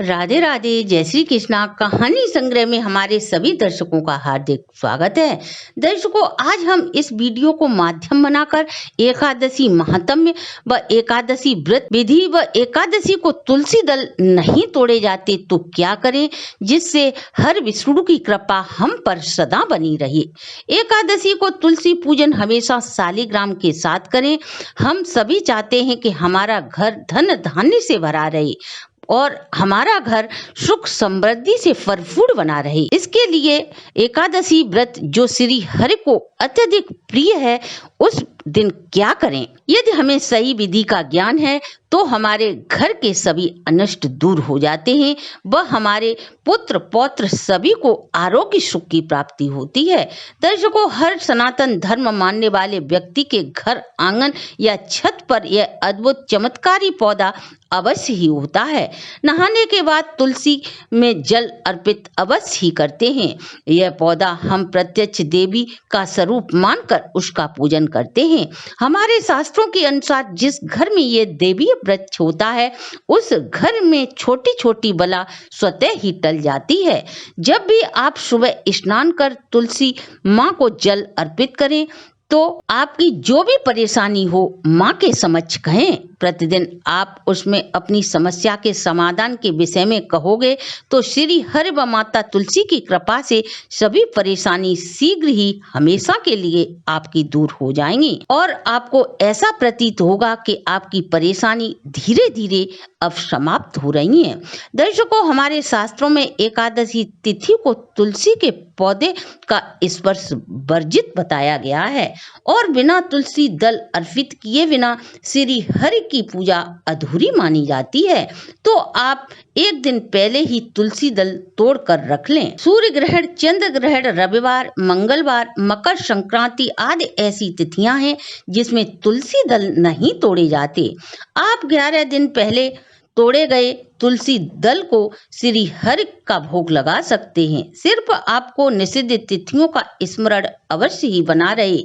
राधे राधे, जय श्री कृष्णा। कहानी संग्रह में हमारे सभी दर्शकों का हार्दिक स्वागत है। दर्शकों, आज हम इस वीडियो को माध्यम बनाकर एकादशी महात्म्य व एकादशी व्रत विधि व एकादशी को तुलसी दल नहीं तोड़े जाते तो क्या करें, जिससे हर विष्णु की कृपा हम पर सदा बनी रहे। एकादशी को तुलसी पूजन हमेशा शालिग्राम के साथ करें। हम सभी चाहते हैं कि हमारा घर धन धान्य से भरा रहे और हमारा घर सुख समृद्धि से फरफूर बना रहे। इसके लिए एकादशी व्रत जो श्री हरि को अत्यधिक प्रिय है, उस दिन क्या करें? यदि हमें सही विधि का ज्ञान है तो हमारे घर के सभी अनिष्ट दूर हो जाते हैं व हमारे पुत्र पौत्र सभी को आरोग्य सुख की प्राप्ति होती है। दर्शकों, हर सनातन धर्म मानने वाले व्यक्ति के घर आंगन या छत पर यह अद्भुत चमत्कारी पौधा अवश्य ही होता है। नहाने के बाद तुलसी में जल अर्पित अवश्य ही करते हैं। यह पौधा हम प्रत्यक्ष देवी का स्वरूप मानकर उसका पूजन करते हैं। हमारे शास्त्रों के अनुसार जिस घर में यह देवीय वृक्ष होता है, उस घर में छोटी छोटी बला स्वतः ही टल जाती है। जब भी आप सुबह स्नान कर तुलसी माँ को जल अर्पित करें तो आपकी जो भी परेशानी हो माँ के समक्ष कहें। प्रतिदिन आप उसमें अपनी समस्या के समाधान के विषय में कहोगे तो श्री हरि व माता तुलसी की कृपा से सभी परेशानी शीघ्र ही हमेशा के लिए आपकी दूर हो जाएंगी और आपको ऐसा प्रतीत होगा कि आपकी परेशानी धीरे धीरे अब समाप्त हो रही है। दर्शकों, हमारे शास्त्रों में एकादशी तिथि को तुलसी के पौधे का स्पर्श वर्जित बताया गया है और बिना तुलसी दल अर्पित किए बिना श्री हरि की पूजा अधूरी मानी जाती है। तो आप एक दिन पहले ही तुलसी दल तोड़ कर रख लें। सूर्य ग्रहण, चंद्र ग्रहण, रविवार, मंगलवार, मकर संक्रांति आदि ऐसी तिथियां हैं जिसमें तुलसी दल नहीं तोड़े जाते। आप 11 दिन पहले तोड़े गए तुलसी दल को श्री हरि का भोग लगा सकते हैं। सिर्फ आपको निषिद्ध तिथियों का स्मरण अवश्य ही बना रहे।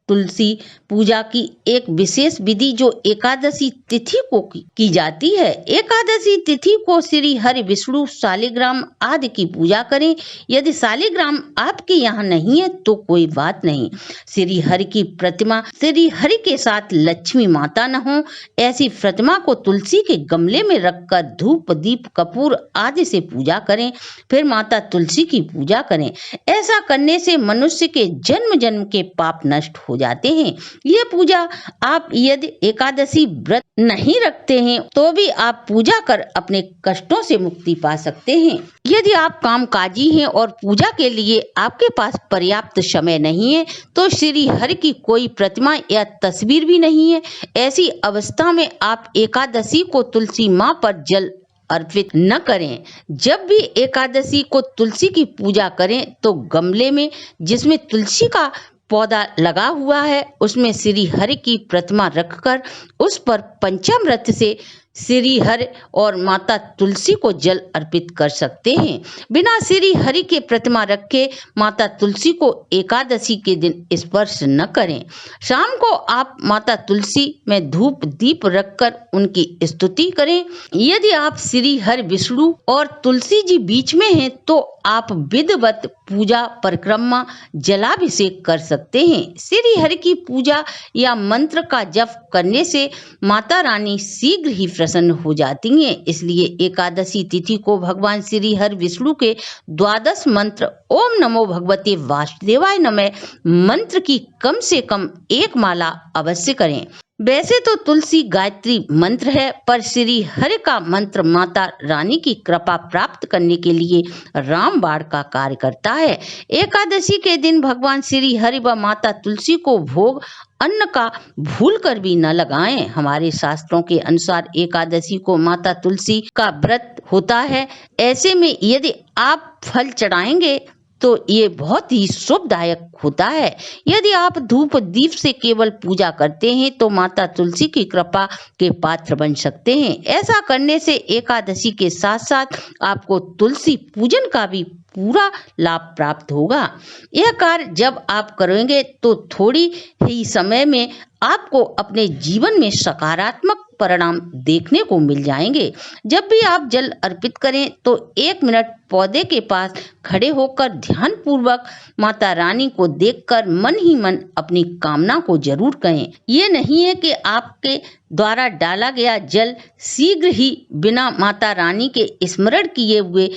तुलसी पूजा की एक विशेष विधि जो एकादशी तिथि को की जाती है। एकादशी तिथि को श्री हरि विष्णु शालिग्राम आदि की पूजा करें। यदि शालिग्राम आपके यहाँ नहीं है तो कोई बात नहीं। श्री हरि की प्रतिमा श्री हरि के साथ लक्ष्मी माता न हो, ऐसी प्रतिमा को तुलसी के गमले में रखकर धूप दीप कपूर आदि से पूजा करें। फिर माता तुलसी की पूजा करें। ऐसा करने से मनुष्य के जन्म जन्म के पाप नष्ट हो जाते हैं। यह पूजा आप यदि एकादशी व्रत नहीं रखते हैं तो भी आप पूजा कर अपने कष्टों से मुक्ति पा सकते हैं। यदि आप कामकाजी हैं और पूजा के लिए आपके पास पर्याप्त समय नहीं है तो श्री हरि की कोई प्रतिमा या तस्वीर भी नहीं है, ऐसी अवस्था में आप एकादशी को तुलसी माँ पर जल अर्पित न करें। जब भी एकादशी को तुलसी की पूजा करें तो गमले में जिसमें तुलसी का पौधा लगा हुआ है उसमें श्री हरि की प्रतिमा रखकर उस पर पंचामृत से श्री हरि और माता तुलसी को जल अर्पित कर सकते हैं। बिना श्री हरि के प्रतिमा रखे माता तुलसी को एकादशी के दिन स्पर्श न करें। शाम को आप माता तुलसी में धूप दीप रखकर उनकी स्तुति करें। यदि आप श्री हरि विष्णु और तुलसी जी बीच में हैं तो आप विधिवत पूजा परिक्रमा जलाभिषेक कर सकते हैं। श्री हरि की पूजा या मंत्र का जप करने से माता रानी शीघ्र ही प्रसन्न हो जाती हैं। इसलिए एकादशी तिथि को भगवान श्री हरि विष्णु के 12 मंत्र ओम नमो भगवते वासुदेवाय नमः मंत्र की कम से कम एक माला अवश्य करें। वैसे तो तुलसी गायत्री मंत्र है, पर श्री हरि का मंत्र माता रानी की कृपा प्राप्त करने के लिए रामबाण का कार्य करता है। एकादशी के दिन भगवान श्री हरि व माता तुलसी को भोग अन्न का भूल कर भी न लगाएं। हमारे शास्त्रों के अनुसार एकादशी को माता तुलसी का व्रत होता है। ऐसे में यदि आप फल चढ़ाएंगे तो ये बहुत ही शुभदायक होता है। यदि आप धूप दीप से केवल पूजा करते हैं तो माता तुलसी की कृपा के पात्र बन सकते हैं। ऐसा करने से एकादशी के साथ साथ आपको तुलसी पूजन का भी पूरा लाभ प्राप्त होगा। यह कार्य जब आप करेंगे तो थोड़ी ही समय में आपको अपने जीवन में सकारात्मक परिणाम देखने को मिल जाएंगे। जब भी आप जल अर्पित करें तो 1 मिनट पौधे के पास खड़े होकर ध्यान पूर्वक माता रानी को देखकर मन ही मन अपनी कामना को जरूर कहें। ये नहीं है कि आपके द्वारा डाला गया जल शीघ्र ही बिना माता रानी के स्मरण किए हुए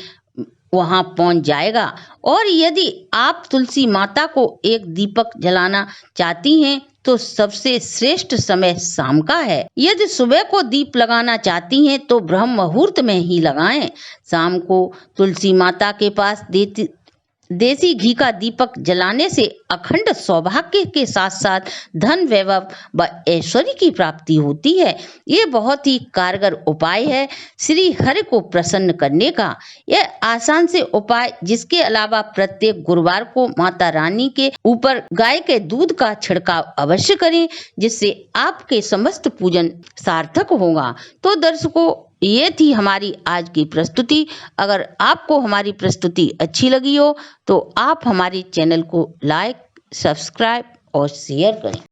वहां पहुंच जाएगा। और यदि आप तुलसी माता को एक दीपक जलाना चाहती हैं तो सबसे श्रेष्ठ समय शाम का है। यदि सुबह को दीप लगाना चाहती हैं तो ब्रह्म मुहूर्त में ही लगाएं। शाम को तुलसी माता के पास देसी घी का दीपक जलाने से अखंड सौभाग्य के साथ साथ धन वैभव व ऐश्वर्य की प्राप्ति होती है। ये बहुत ही कारगर उपाय है श्री हरि को प्रसन्न करने का। यह आसान से उपाय जिसके अलावा प्रत्येक गुरुवार को माता रानी के ऊपर गाय के दूध का छिड़काव अवश्य करें, जिससे आपके समस्त पूजन सार्थक होगा। तो दर्शकों, ये थी हमारी आज की प्रस्तुति। अगर आपको हमारी प्रस्तुति अच्छी लगी हो तो आप हमारे चैनल को लाइक, सब्सक्राइब और शेयर करें।